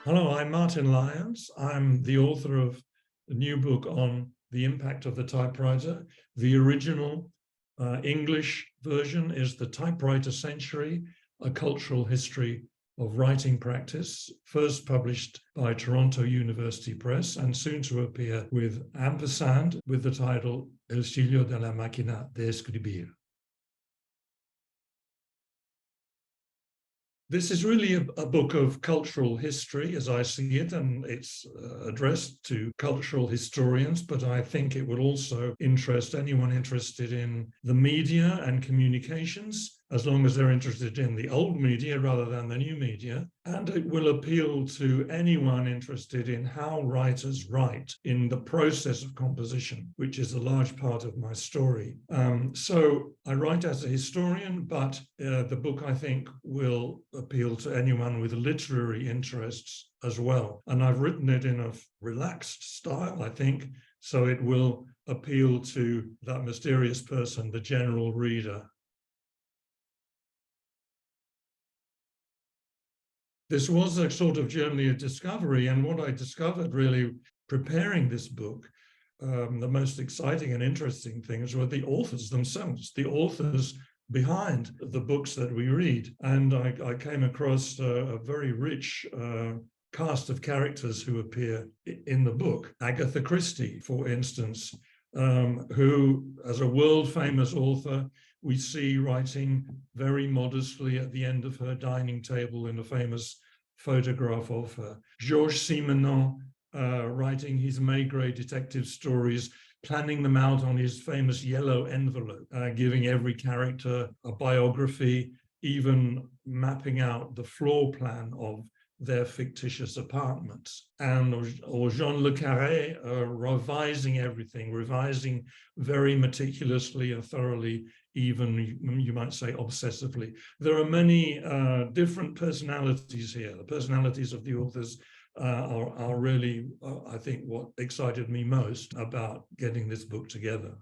Hello, I'm Martyn Lyons. I'm the author of a new book on the impact of the typewriter. The original English version is The Typewriter Century, A Cultural History of Writing Practice, first published by Toronto University Press and soon to appear with ampersand with the title El siglo de la máquina de escribir. This is really a book of cultural history, as I see it, and it's addressed to cultural historians, but I think it would also interest anyone interested in the media and communications, as long as they're interested in the old media rather than the new media. And it will appeal to anyone interested in how writers write in the process of composition, which is a large part of my story. So I write as a historian, but the book, I think, will appeal to anyone with literary interests as well. And I've written it in a relaxed style, I think, so it will appeal to that mysterious person, the general reader. This was a sort of journey of discovery, and what I discovered really preparing this book, the most exciting and interesting things were the authors themselves, the authors behind the books that we read. And I came across a very rich cast of characters who appear in the book. Agatha Christie, for instance, who, as a world-famous author, we see writing very modestly at the end of her dining table in a famous photograph of her. Georges Simenon, writing his Maigret detective stories, planning them out on his famous yellow envelope, giving every character a biography, even mapping out the floor plan of their fictitious apartments. Or Jean Le Carré, revising everything, revising very meticulously and thoroughly, even you might say obsessively. There are many different personalities here. The personalities of the authors are really, I think, what excited me most about getting this book together.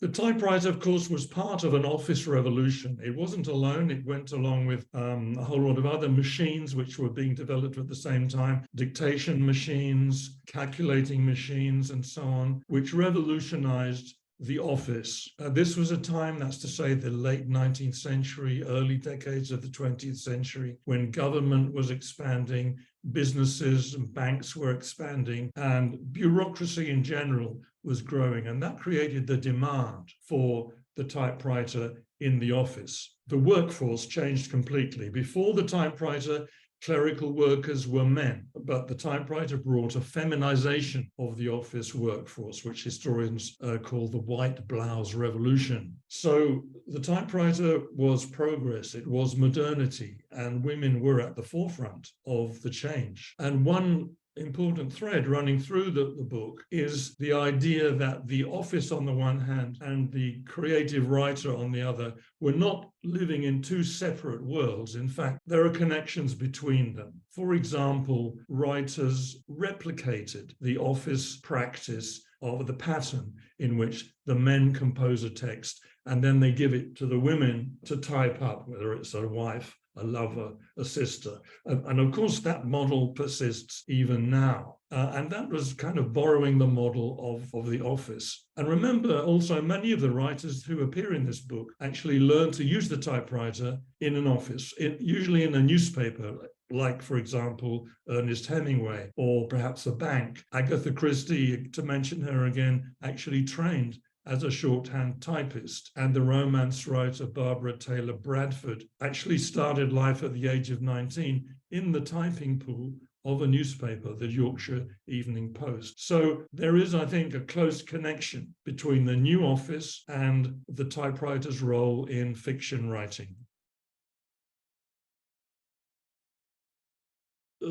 The typewriter, of course, was part of an office revolution. It wasn't alone. It went along with a whole lot of other machines which were being developed at the same time, dictation machines, calculating machines, and so on, which revolutionized the office. This was a time, that's to say, the late 19th century, early decades of the 20th century, when government was expanding, businesses and banks were expanding, and bureaucracy in general was growing. And that created the demand for the typewriter in the office. The workforce changed completely. Before the typewriter, clerical workers were men, but the typewriter brought a feminization of the office workforce, which historians call the white blouse revolution. So the typewriter was progress, it was modernity, and women were at the forefront of the change. And one important thread running through the book is the idea that the office on the one hand and the creative writer on the other were not living in two separate worlds. In fact, there are connections between them. For example, writers replicated the office practice of the pattern in which the men compose a text and then they give it to the women to type up, whether it's a wife, a lover, a sister. And of course, that model persists even now. And that was kind of borrowing the model of the office. And remember also, many of the writers who appear in this book actually learned to use the typewriter in an office, usually in a newspaper, like, for example, Ernest Hemingway, or perhaps a bank. Agatha Christie, to mention her again, actually trained as a shorthand typist. And the romance writer Barbara Taylor Bradford actually started life at the age of 19 in the typing pool of a newspaper, the Yorkshire Evening Post. So there is, I think, a close connection between the new office and the typewriter's role in fiction writing.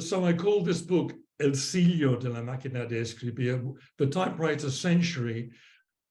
So I call this book El siglo de la máquina de escribir, the typewriter century.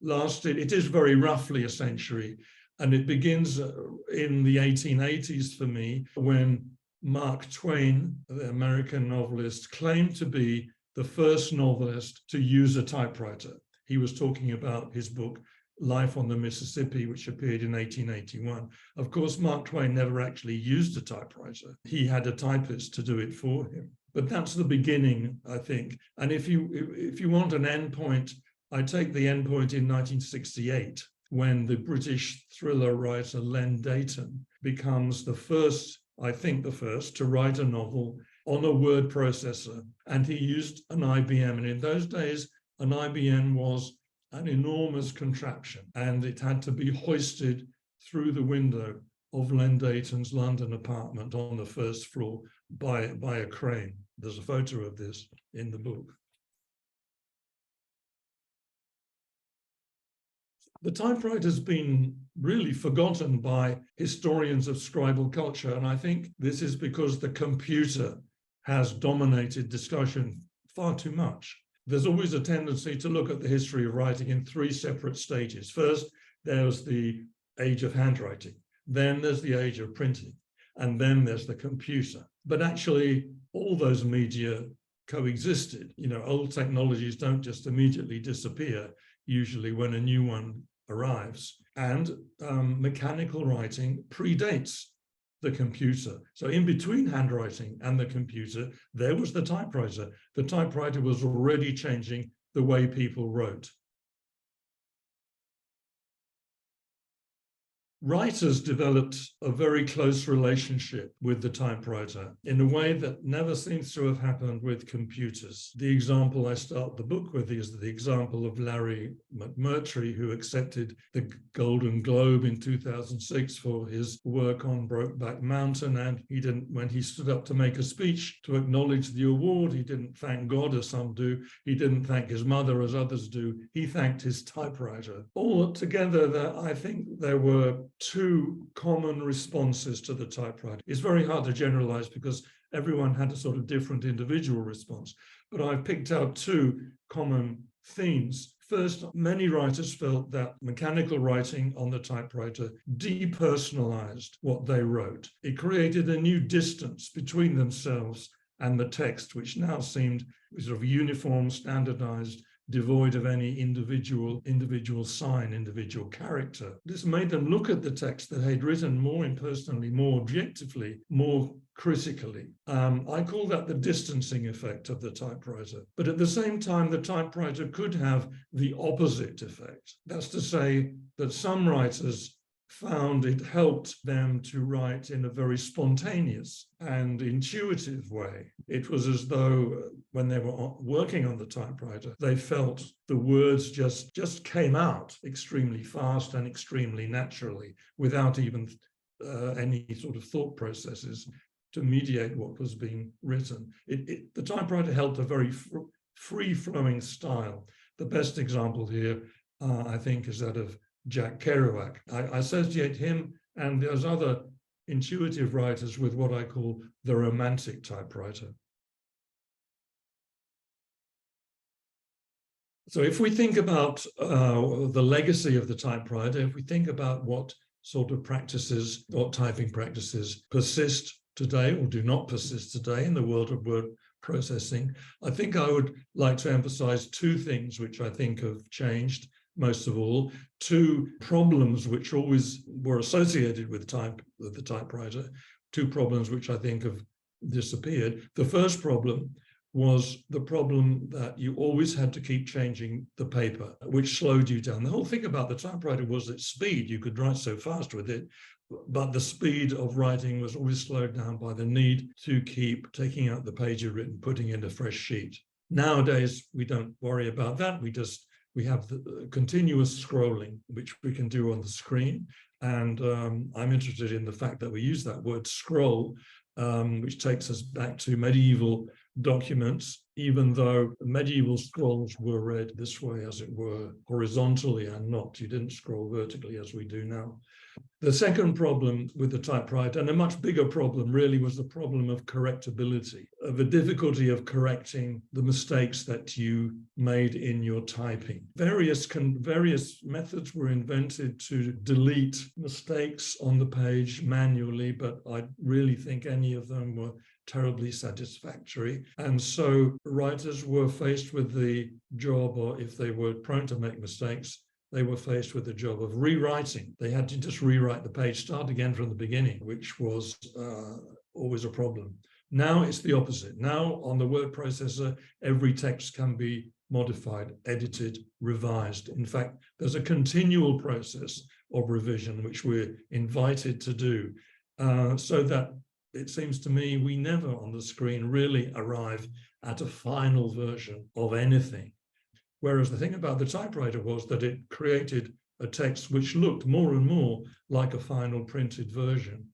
It is very roughly a century, and it begins in the 1880s for me, when Mark Twain, the American novelist, claimed to be the first novelist to use a typewriter. He was talking about his book Life on the Mississippi, which appeared in 1881. Of course, Mark Twain never actually used a typewriter. He had a typist to do it for him. But that's the beginning, I think. And if you want an endpoint, I take the endpoint in 1968, when the British thriller writer Len Deighton becomes the first, I think the first, to write a novel on a word processor. And he used an IBM. And in those days, an IBM was an enormous contraption, and it had to be hoisted through the window of Len Deighton's London apartment on the first floor by a crane. There's a photo of this in the book. The typewriter's been really forgotten by historians of scribal culture, and I think this is because the computer has dominated discussion far too much. There's always a tendency to look at the history of writing in three separate stages. First, there's the age of handwriting. Then there's the age of printing. And then there's the computer. But actually, all those media coexisted. You know, old technologies don't just immediately disappear, usually when a new one arrives. And mechanical writing predates the computer. So in between handwriting and the computer, there was the typewriter. The typewriter was already changing the way people wrote. Writers developed a very close relationship with the typewriter in a way that never seems to have happened with computers. The example I start the book with is the example of Larry McMurtry, who accepted the Golden Globe in 2006 for his work on Brokeback Mountain. And he didn't, when he stood up to make a speech to acknowledge the award, he didn't thank God as some do. He didn't thank his mother as others do. He thanked his typewriter. All together, I think there were two common responses to the typewriter. It's very hard to generalize because everyone had a sort of different individual response, but I've picked out two common themes. First, many writers felt that mechanical writing on the typewriter depersonalized what they wrote. It created a new distance between themselves and the text, which now seemed sort of uniform, standardized, devoid of any individual sign, individual character. This made them look at the text that they'd written more impersonally, more objectively, more critically. I call that the distancing effect of the typewriter. But at the same time, the typewriter could have the opposite effect. That's to say that some writers found it helped them to write in a very spontaneous and intuitive way. It was as though when they were working on the typewriter, they felt the words just came out extremely fast and extremely naturally without even any sort of thought processes to mediate what was being written. The typewriter helped a very free-flowing style. The best example here, I think, is that of Jack Kerouac. I associate him and those other intuitive writers with what I call the romantic typewriter. So if we think about the legacy of the typewriter, if we think about what sort of practices, what typing practices persist today or do not persist today in the world of word processing, I think I would like to emphasize two things which I think have changed. Most of all, two problems which always were associated with the typewriter, two problems which I think have disappeared. The first problem was the problem that you always had to keep changing the paper, which slowed you down. The whole thing about the typewriter was its speed. You could write so fast with it, but the speed of writing was always slowed down by the need to keep taking out the page you've written, putting in a fresh sheet. Nowadays, we don't worry about that. We have the continuous scrolling, which we can do on the screen. And I'm interested in the fact that we use that word scroll, which takes us back to medieval documents, even though medieval scrolls were read this way, as it were, horizontally and not. You didn't scroll vertically as we do now. The second problem with the typewriter, and a much bigger problem really, was the problem of correctability, of the difficulty of correcting the mistakes that you made in your typing. Various methods were invented to delete mistakes on the page manually, but I really think any of them were terribly satisfactory. And so writers were faced with the job, or if they were prone to make mistakes, they were faced with the job of rewriting. They had to just rewrite the page, start again from the beginning, which was always a problem. Now it's the opposite. Now on the word processor, every text can be modified, edited, revised. In fact, there's a continual process of revision which we're invited to do, so that it seems to me we never on the screen really arrive at a final version of anything. Whereas the thing about the typewriter was that it created a text which looked more and more like a final printed version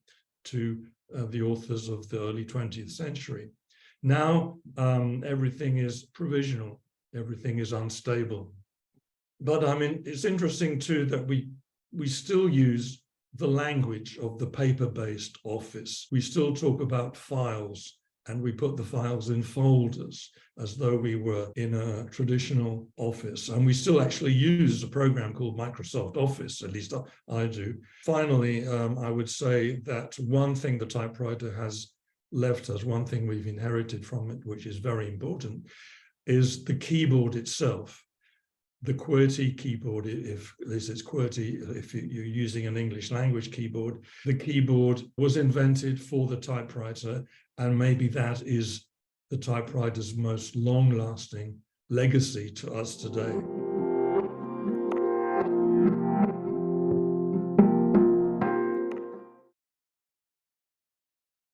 to the authors of the early 20th century. Now, everything is provisional, everything is unstable. But I mean, it's interesting too that we still use the language of the paper-based office. We still talk about files, and we put the files in folders as though we were in a traditional office. And we still actually use a program called Microsoft Office, at least I do. Finally, I would say that one thing the typewriter has left us, one thing we've inherited from it, which is very important, is the keyboard itself. The QWERTY keyboard, if at least it's QWERTY, if you're using an English language keyboard, the keyboard was invented for the typewriter, and maybe that is the typewriter's most long-lasting legacy to us today.